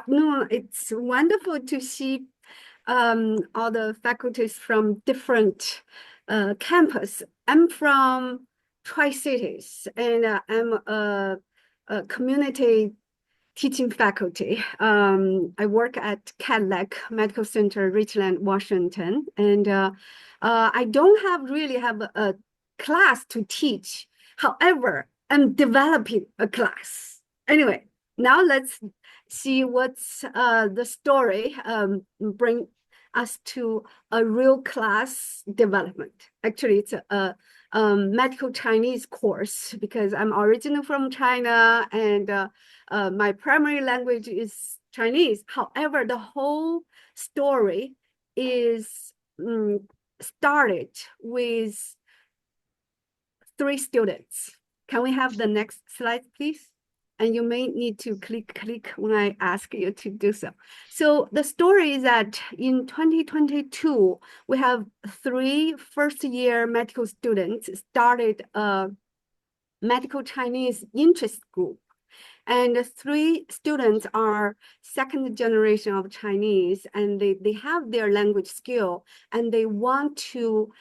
No, it's wonderful to see all the faculties from different campus. I'm from Tri-Cities, and I'm a community teaching faculty. I work at Cadillac Medical Center, Richland, Washington, and I don't really have a class to teach. However, I'm developing a class. Anyway, now let's see what's the story bring us to a real class development. Actually, it's a medical Chinese course because I'm originally from China and my primary language is Chinese. However, the whole story is started with 3 students. Can we have the next slide, please? And you may need to click when I ask you to do so. So the story is that in 2022, we have 3 first-year medical students started a medical Chinese interest group. And 3 students are second generation of Chinese, and they have their language skill, and they want to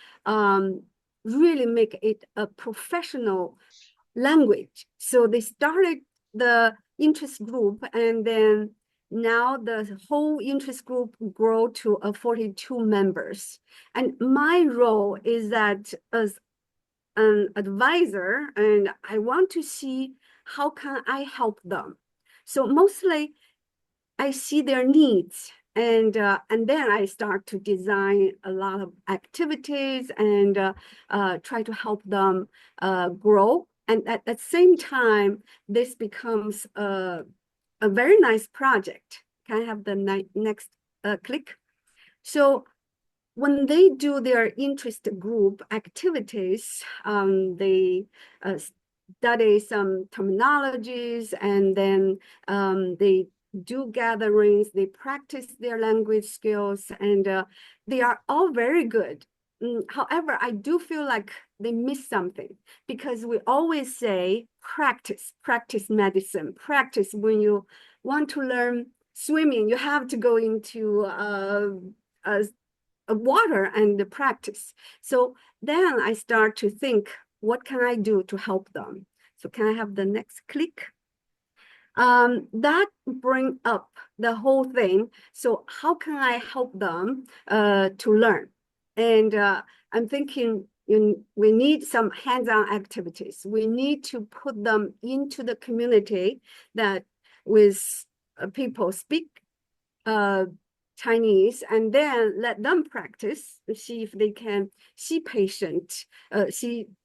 really make it a professional language. So they started the interest group, and then now the whole interest group grow to 42 members. And my role is that as an advisor, and I want to see how can I help them. So mostly I see their needs, and then I start to design a lot of activities and try to help them grow. And at the same time, this becomes a very nice project. Can I have the next click? So when they do their interest group activities, they study some terminologies, and then they do gatherings, they practice their language skills, and they are all very good. However, I do feel like they miss something, because we always say practice medicine, practice. When you want to learn swimming, you have to go into water and practice. So then I start to think, what can I do to help them? So can I have the next click? That bring up the whole thing. So how can I help them to learn? And I'm thinking we need some hands-on activities. We need to put them into the community that with people speak Chinese, and then let them practice, see if they can see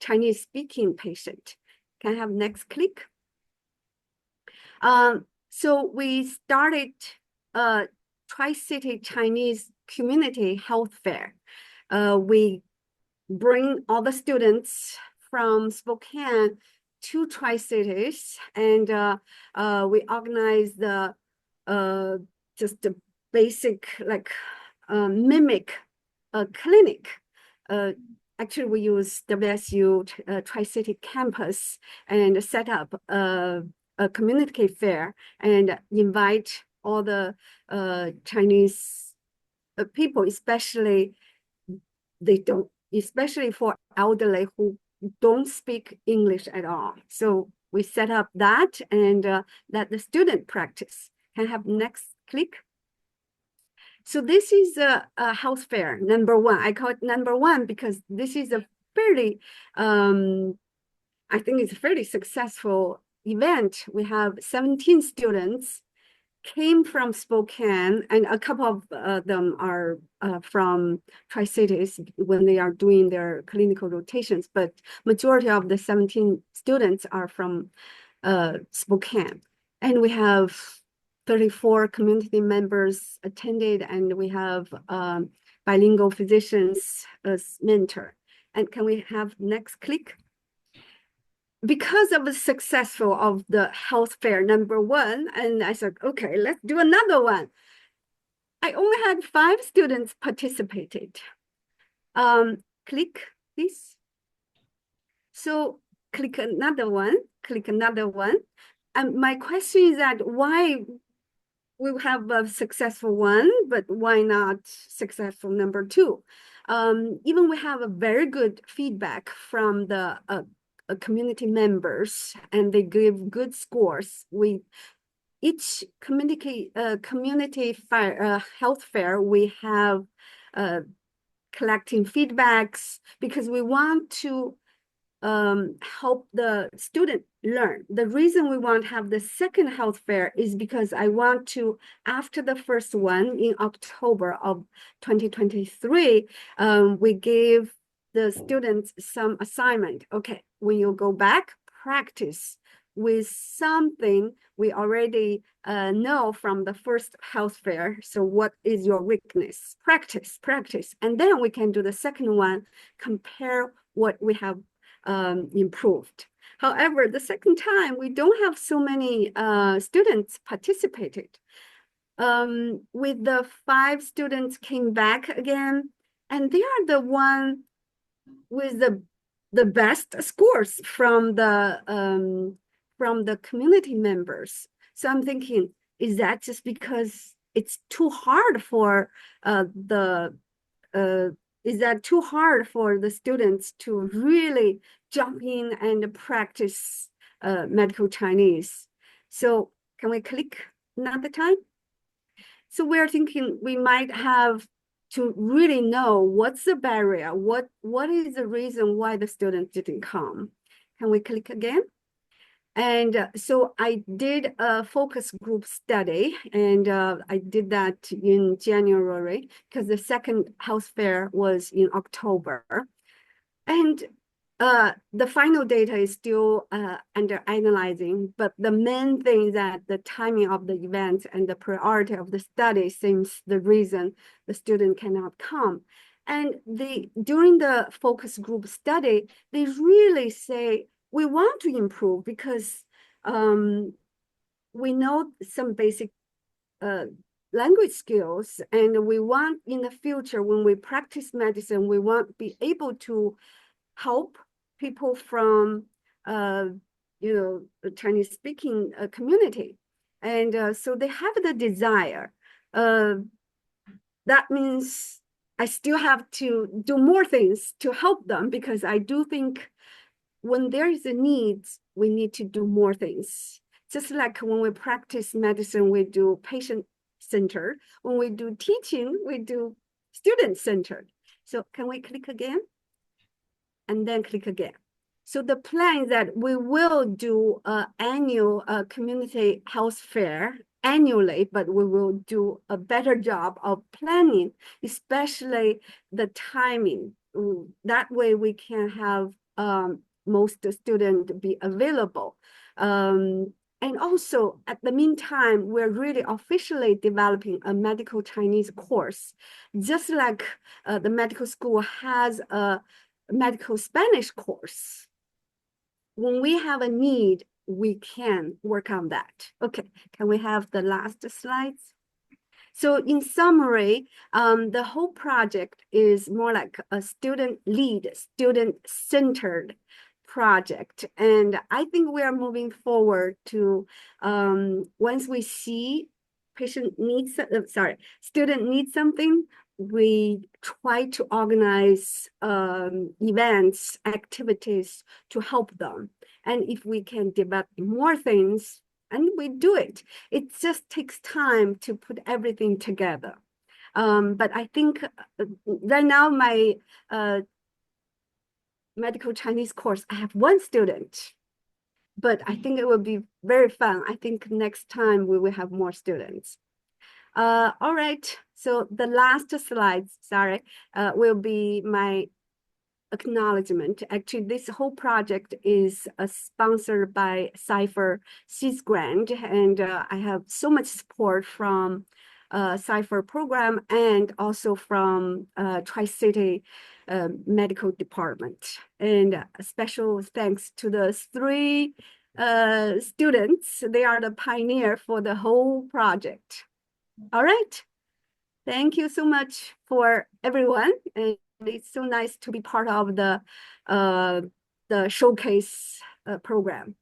Chinese speaking patient. Can I have next click? So we started a Tri-City Chinese Community Health Fair. We bring all the students from Spokane to Tri-Cities, and we organize the just the basic mimic clinic. Actually, we use WSU Tri-City campus and set up a community fair and invite all the Chinese people, especially for elderly who don't speak English at all. So we set up that and let the student practice. Can I have next click? So this is a health fair, #1. I call it #1 because this is a fairly, I think it's a fairly successful event. We have 17 students came from Spokane, and a couple of them are from Tri-Cities when they are doing their clinical rotations, but majority of the 17 students are from Spokane. And we have 34 community members attended, and we have bilingual physicians as mentor. And can we have next click? Because of the successful of the health fair #1, and I said, okay, let's do another one. I only had 5 students participated. Click, please. So click another one. And my question is that why we have a successful one, but why not successful number two? Even we have a very good feedback from the community members, and they give good scores. We each community fair, health fair, we have collecting feedbacks because we want to help the student learn. The reason we want to have the second health fair is because I want to, after the first one in October of 2023, we gave the students some assignment. Okay, when you go back, practice with something we already know from the first health fair. So what is your weakness? Practice, practice. And then we can do the second one, compare what we have improved. However, the second time, we don't have so many students participated. With the 5 students came back again, and they are the one with the best scores from the community members. So I'm thinking, is that just because it's too hard for is that too hard for the students to really jump in and practice medical Chinese? So can we click another time? So we're thinking we might have to really know what's the barrier, what is the reason why the student didn't come. Can we click again? And so I did a focus group study, and I did that in January because the second health fair was in October. And the final data is still under analyzing, but the main thing is that the timing of the event and the priority of the study seems the reason the student cannot come. And during the focus group study, they really say, we want to improve because we know some basic language skills, and we want in the future when we practice medicine, we want to be able to help people from the Chinese speaking community. And so they have the desire. That means I still have to do more things to help them, because I do think when there is a need, we need to do more things. Just like when we practice medicine, we do patient-centered. When we do teaching, we do student-centered. So can we click again? And then click again. So the plan is that we will do an annual community health fair annually, but we will do a better job of planning, especially the timing. That way we can have most students be available. And also, at the meantime, we're really officially developing a medical Chinese course, just like the medical school has a medical Spanish course. When we have a need, we can work on that. Okay, can we have the last slides? So in summary, the whole project is more like a student-centered project. And I think we are moving forward to, once we see student needs something, we try to organize events, activities to help them. And if we can develop more things, and we do it. It just takes time to put everything together. But I think right now my medical Chinese course, I have 1 student, but I think it will be very fun. I think next time we will have more students. All right, so the last slide, will be my acknowledgement. Actually, this whole project is sponsored by Cypher Seeds Grant, and I have so much support from Cypher program and also from Tri-City Medical Department. And a special thanks to the 3 students. They are the pioneer for the whole project. All right. Thank you so much for everyone. And it's so nice to be part of the showcase program.